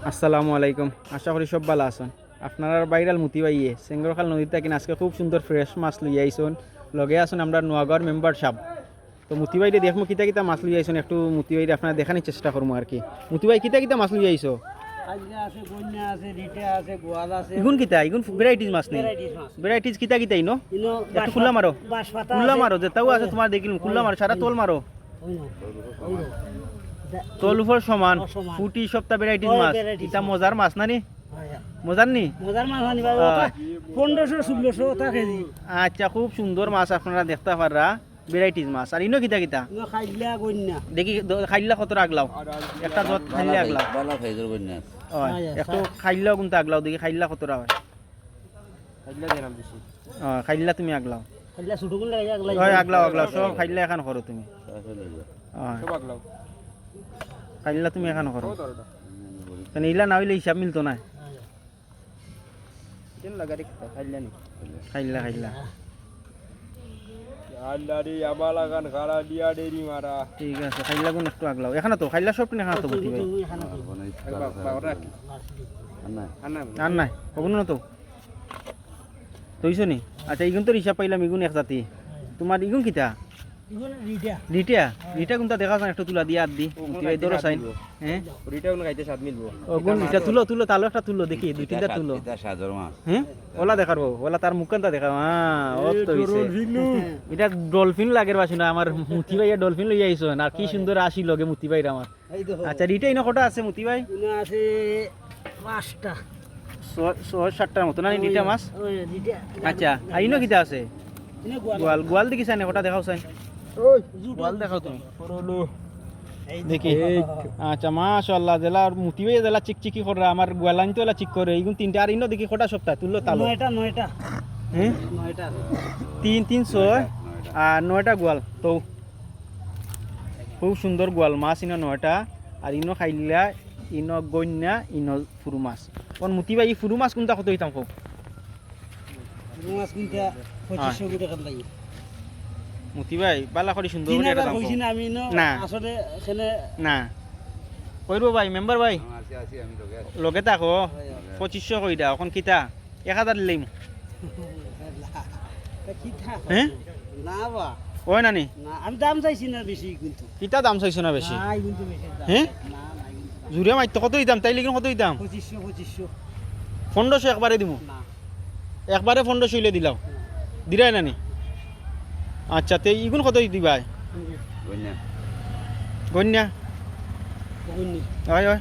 আসসালামু আলাইকুম, আশা করি সব ভালো আছেন। আপনারা বাইরাল মুতি বাইয়ে সেঙ্গরখাল নদীতে কিনা আজকে খুব সুন্দর ফ্রেশ মাছ লইয়া আইসন। লগে আসুন আমরা নোয়াগড় মেম্বার সাহেব। তো মুতি বাইরে দেখবো কিতা কিতা মাছ লইয়া আইসন, একটু মুতি বাইরে আপনারা দেখানোর চেষ্টা করবো আর কি। মুতি বাই কিতা কিতা মাছ লইয়া আইসো? আছে, বন্যা আছে, রিটে আছে, গোয়াল আছে। ইগুন কিতা ইগুন ভ্যারাইটিস মাছ নেই? ভ্যারাইটিস মাছ। ভ্যারাইটিস কিতা কিতা ইনো? ইনো একটু খুল্লা মারো, বাঁশপাতা খুল্লা আছে। মারো, যেটাও আছে তোমার দেখিলাম খুল্লা মারো, সারা তোল মারো। ওই না, ওই না। তোল উপর সমান সমান। ফুটি সপ্তাহ ভ্যারাইটিস ওই মাছ। varieties এটা মাছ। মজার মাছ না নি? হ্যাঁ, মজার নি? মজার মাছ আনি বাবা, ওটা 1500-1600 টা কেজি। আচ্ছা, খুব সুন্দর মাছ আপনারা দেখতে পাররা, ভ্যারাইটিস মাছ। আর ইনো কিতা কিতা ইনো খাইলা গন্যা। দেখি খাইলা কত আগলাও, একটা যত খাইলে আগলাও। বালা ফাইজর বন্যা হয় একটু খাইলাও কিন্তু আগলাও, দেখি খাইলা কত হয়। খাইলা দেরাম বেশি। খাইলা তুমি আগলাও। খাইলা ছোট গুলো লাগা আগলা। হয় আগলাও আগলাও, সব খাইলা এখন করো তুমি। সব আগলাও। খাইলা তুমি এখন করো, কারণ ইলা না হইলে হিসাব মিলতো না। দেন লাগারে খাইলা নি। খাইলা খাইলা আল্লাহরে আমালাগান খাড়া দিয়া ডেরি মারা ঠিক আছে, খাইলা গুণ একটু আগলাও। এখানে তো খাইলা সব এখানে তো বুঝি ভাই। আর নাই কখনো না তো তৈছো নি? আচ্ছা, ইগুন তো হিসাব পাইলাম, ইগুন এক জাতি। তোমার ইগুন কিতা? ইগুন রিটা। রিটা রিটা কোনটা দেখা যায়, একটু তুলা দিয়া আর দি ধরো সাইন। হ্যাঁ ওরিটা কোন খাইতে স্বাদ মিলবো। ওগুন রিটা তুলো তুলো, তালো একটা তুলো দেখি, দুই তিনটা তুলো। এটা সাজর মাছ হ্যাঁ ওলা দেখার ওলা তার মুখখানটা দেখা। ও তো হইছে এটা ডলফিন লাগের বাসি না আমার। মুতি ভাই ডলফিন লই আইছো না, কি সুন্দর আসি লগে মুতি ভাই আমার। এই দেখো। আচ্ছা, রিটা ইনো কটা আছে মুতি ভাই? ইনো আছে 5টা। 6-7টার মতো না রিটা মাছ? ওই রিটা। আচ্ছা, আর ইনো কিটা আছে? ইনো গোয়াল। গোয়াল গোয়াল দেখি চাই না, কটা দেখাও চাই। ওই গোয়াল দেখাও তুমি পরলো এই দেখি। আচ্ছা, মাশাআল্লাহ, জেলা মুতি ভাই জেলা চিকচিকি করে আমার গোয়ালাইন তো এলা চিক করে। ইগুন তিনটা। আর ইনো দেখি কটা সপ্তাহ তুললো তালো? 9টা। হ্যাঁ 9টা। 3-6 আর 9টা গোয়াল তো। খুব সুন্দর গোয়াল মাছ ইনো 9টা। আর ইনো খাইলা ইনো গন্যা, ইনো ফুরু মাছ। কোন মুতি ভাই ফুরু মাছ কোনটা কত হইতাম খুব? মাছ কিনতে 2500 টাকা লাগে। মুতি ভাই বালা করে সুন্দর করে একটা 3000 দাম কইছি না আমি না। আসলে এখানে না কইরবো ভাই, মেম্বার ভাই আছি আছি আমি তোকে লগে থাকো। 2500 কই দাও এখন কিতা 1000 দিলেই। কি থা হ্যাঁ না বা ওই নানি না, আমি দাম চাইছি না বেশি কিন্তু। কিতা দাম চাইছো না বেশি? নাই কিন্তু বেশি দাম। হ্যাঁ? না না কিন্তু জুড়ে মাইতো কত দিতাম তাই লিখুন, কত দিতাম? 2500 1500 একবারে দিমু। না একবারে 1500 হইলে দিলাও, দিরাই নানি? আচ্ছা, তে ইগুন কত দিবাই? বন্যা গন্যা কইনি হয় হয়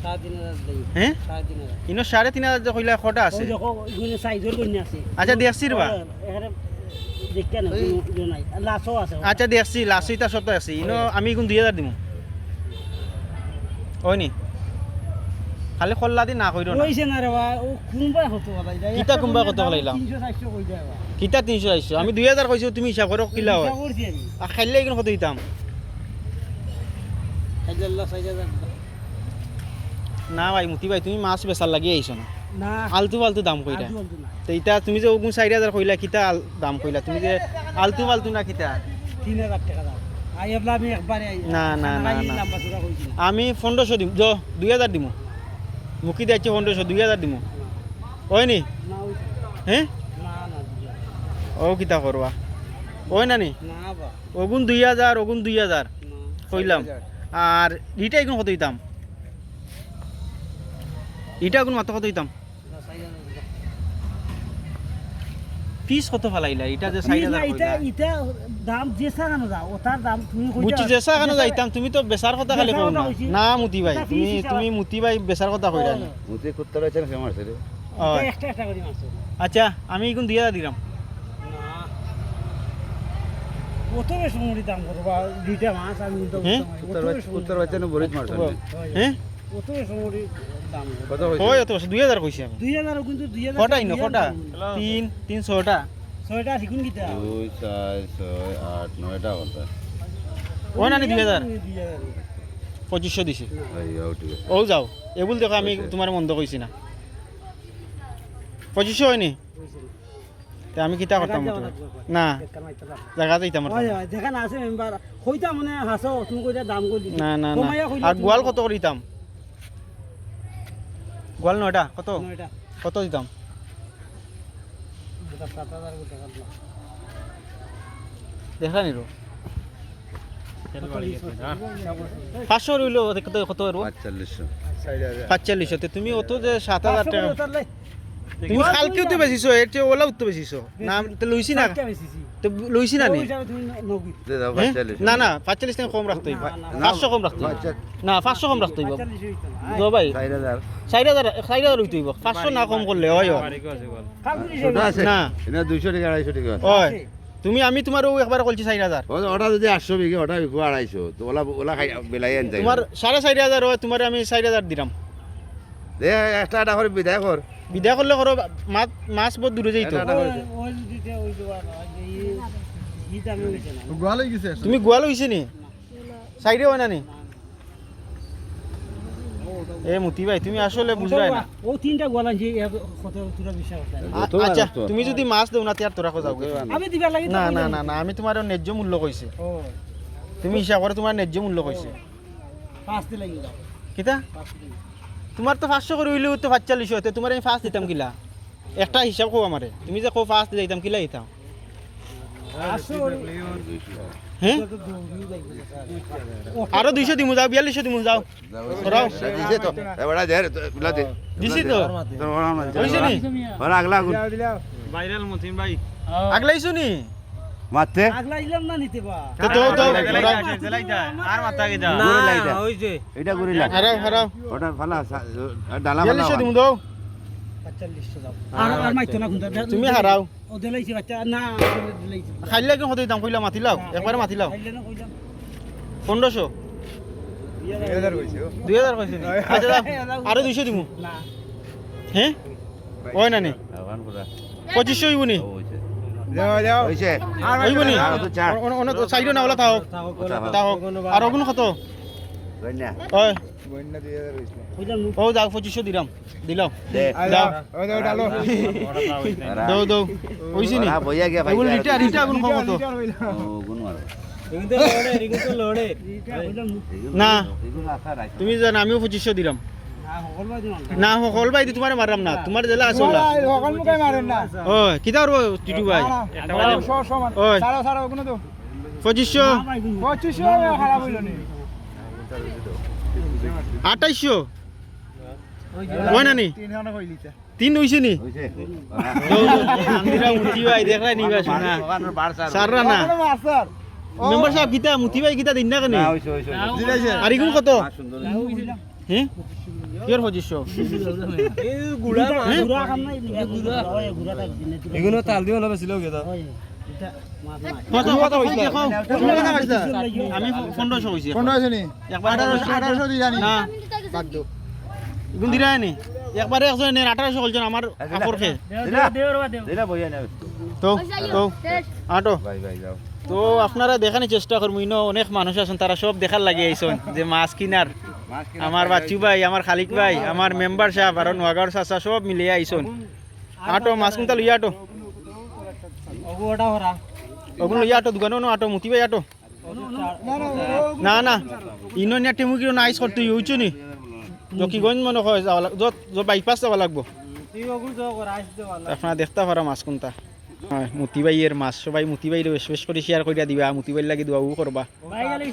3500 দেই। হ্যাঁ 3500 ইনো 3500 যে কইলা কটা আছে? ওই দেখো ইগুনে সাইজর কইনি আছে। আচ্ছা, দেখছি রে বা। এখানে দেখতে না কোনো নাই। লাসও আছে। আচ্ছা, দেখছি লাস্ট ইটা সপ্তাহ আছে। ইনো আমি ইগুন 2000 দিমু। ওই নি খালি খল্লা দি না কইরো না। কইছে না রে বা, ও কোনবা কত কথা যায়। কিতা কোনবা কত কইলাম? 300-400 কই যায় বা। কিতা 300 আমি 2000 কইছো, তুমি হিসাব করো কিলা হয়। হিসাব করছি আমি। আর খাইলে ইগুন কত দিতাম? আল্লাহ 6000 না ভাই মুতি ভাই, তুমি মাছ বেচার লাগি আইছো না, না আলতু ফালতু দাম কইরা। আজু আলতু না। তো ইটা তুমি যে ওগুন 4000 কইলা, কিতা দাম কইলা তুমি যে আলতু ফালতু না কিতা? 3000 টাকা দাম। আই এবলা আমি একবারে আই। না, না, না, না। লম্বা চড়া কইছি না। আমি 1500 দিম, 2000 দিমু। মুখি দিয়েছি 1500, 2000 দিমু। ওই নি না ওই হ্যাঁ না না দিও। ও কিতা করবা? ওই না নি না বা ওগুন 2000, ওগুন 2000 না কইলাম। আর ইটা এখন কত দিতাম? ইটা এখন মাত্র কত দিতাম? 6000 পিস কত ফালাইলা? ইটা যে না 4000 এটা কইলা। এটা দাম যে সাগানো দাও ওটার দাম তুমি কইতা। বুঝছি যে সাগানো যাইতাম, তুমি তো বেচার কথা খালি বেচার কও কথা না। কইছি। না মুতি ভাই, এটা তুমি piece হিসাবে। তুমি মুতি ভাই বেচার কথা কইরা না। মুতে কুত্তা রয়েছে না ফেমাস রে হয়। একটা করে মারছো। আচ্ছা, আমি এখন 2000 দিলাম। না কত বেশি মুড়ি দাম করবা দুইটা মাছ আমি কিন্তু হ্যাঁ? কুত্তার বাচ্চা না বরিজ মারছ হ্যাঁ কত বেশি মুড়ি দাম কত হয় অত 2000 কইছি আমি। 2000 কিন্তু 2000 কটা ইনো কটা? 300টা। ছয়টা শিখুন কিতা 2 4 6 8 9টা কথা ওই নানি 2000 2000 2500 দিছি। ভাই আও ঠিক আছে ও যাও এবুল দেখো, আমি তোমার মন্দ কইছি না। 2500 হয়নি? তে আমি কিতা করতাম? না জায়গা যাইতাম না। হয় হয় দেখা না আছে মেম্বার কইতা মানে হাসো তুমি কইতা দাম কই দিছি না না না। কমাইয়া কইলা আর গোয়াল কত করিতাম? গোয়াল নয়টা কত এটা কত দিতাম এটা 7000 টাকা দিলাম দেখা নিল 500 রইল কত কত আর 4500 4500 তে তুমি অত যে 7000 টাকা তুমি কালকেও তো বেচিছো এটা ওলা তো বেচিছো না তো লইছি না তো লইছি না নি দে দাও হ্যাঁ? 45 না না 45 টাকা কম রাখতে হইব না, 500 কম রাখতে হইব না 500 কম রাখতে হইব 45 দো ভাই 4000 4000 হইতে হইব 500 না কম করলে হয় হয়। ছোট আছে না। এটা 200 টাকা 250 টাকা আছে হয় তুমি আমি তোমারও একবার বলছি 4000 ওটা যদি 800 বিঘে ওটা বিকো 250 তো ওলা ওলা খাই বেলাই আন যায় তোমার 4500 হয় তোমার আমি 4000 দিলাম দে একটা একটা করে বিদায় কর বিদায় করলে করো মাছ মাছ বহুত দূরে যাইতো তুমি গোয়াল হইছে নি সাইডে হয় না নি এ মুতি ভাই তুমি আসলে বুঝলাই না ও তিনটা গোলা যে কত তোরা বিষয় আচ্ছা তুমি যদি মাছ দেও না তিয়ার তোরা যাও আমি দিবার লাগি না না না না আমি তোমার ন্যায্য মূল্য কইছে ও তুমি হিসাব করে তোমার ন্যায্য মূল্য কইছে 5 দিন লাগি দাও কিতা 5 দিন তোমার তো 500 করে হইলেও তো 45 হতে তোমার আমি ফার্স্ট দিতাম কিলা একটা হিসাব কো আমারে তুমি যে কো ফার্স্ট দিতাম কিলা দিতাম হ্যাঁ আরো 200 দিমু যাও 4200 দিমু যাও সরাও দিছে তো এবারে দে বুলা দে দিছি তো তোর ওরা মানে হইছে নি ওরা আগলা গুন ভাইরাল মতিন ভাই আগলাইছো নি মারতে আগলা ইলাম না নিতে বা তো তো তো আর মাথা গিদা গুরে লাইটা হইছে এটা গুরিলা হারাও হারাও ওটা ফালা ডালা 4200 দিমু দাও 45 দাও আর মাইতো না কোনটা তুমি হারাও ও দিলাইছি বাচ্চা না দিলাইছি খাইলে কি হতে দাম কইলা মাতিলাও একবারে মাতিলাও খাইলে না কইলাম 1500 2000 কইছে নি আচ্ছা দাও আরো 200 দিমু না হ্যাঁ ওই না নি আগান পুরা 2500 হইব নি হইছে হইছে হইছে হইব নি আর তো চার অন সাইডে না ওলা থাও তাও আর ওগুন কত গন্যা ওই কইলাম ও যাও 2500 দিলাম দিলাও দে দাও ওরা দাও দাও হইছে নি ওরা বইয়া গিয়া ভাই এগুলো রিটা রিটা আগুন কম কত ও গুন মারো রিগুতো লড়ে এইটা কইলাম না এগুলো আশা রাখ তুমি জান আমিও 2500 দিলাম না হল বাদি না হল ভাই তোমার মারাম না তোমার জেলা আসলা ওই কিতা করবো টিটু ভাই ওই 2500 2800 ওই না নি 3 হইছে নি হইছে আন্দিরা মুতি ভাই দেখলাই নিবা শোনা ওখানে বার সার সাররা না মেম্বার সাহেব কিতা মুতি ভাই কিতা দিন না কেন না হইছে হইছে আর ইগুন কত সুন্দর হ্যাঁ কির 2500 এই গুড়া গুড়া কাম নাই গুড়া হয় গুড়াটা দিনে তুই এগুলো তাল দিও না বেশি লোক এটা হয় এটা মাছ নাই কত কত হইছে আমি 1500 হইছে 1500 নি 1800 দি জানি না বাদ দাও ইগুন দিরা নি একবারে 100 নে 1800 হলজন আমার কাপড় খে দিলা বইয়া না তো তো আটো ভাই ভাই যাও তো আপনারা দেখানোর চেষ্টা করবো ইনো অনেক মানুষ আছেন তারা সব দেখার লাগে আইসন যে মাছ কিনার আমার বাচ্চু ভাই আমার খালিক ভাই আমার মেম্বার সাহেব আর নোয়াগাঁর চাচা সব মিলিয়ে আইসন আটো মাছ কিনতা লইয়া আটো ওটা হরা ওগুলো লইয়া আটো দোকানে আটো মুতি ভাই আটো না না ইনো নিয়া টেমু কিনো নাইস করতে হইছো নি জকিগঞ্জ মনে হয় যাওয়া যত বাইপাস যাওয়া লাগবো তুই ওগুলো যাও করা আসতে ভালো আপনারা দেখতে পারা মাছ কোনটা হয় মুতি ভাইয়ের মাছ সবাই মুতি ভাইয়ের বেশ বেশ করে শেয়ার করিয়া দিবা মুতি ভাইয়ের লাগি দোয়াও করবা ভাই গেলে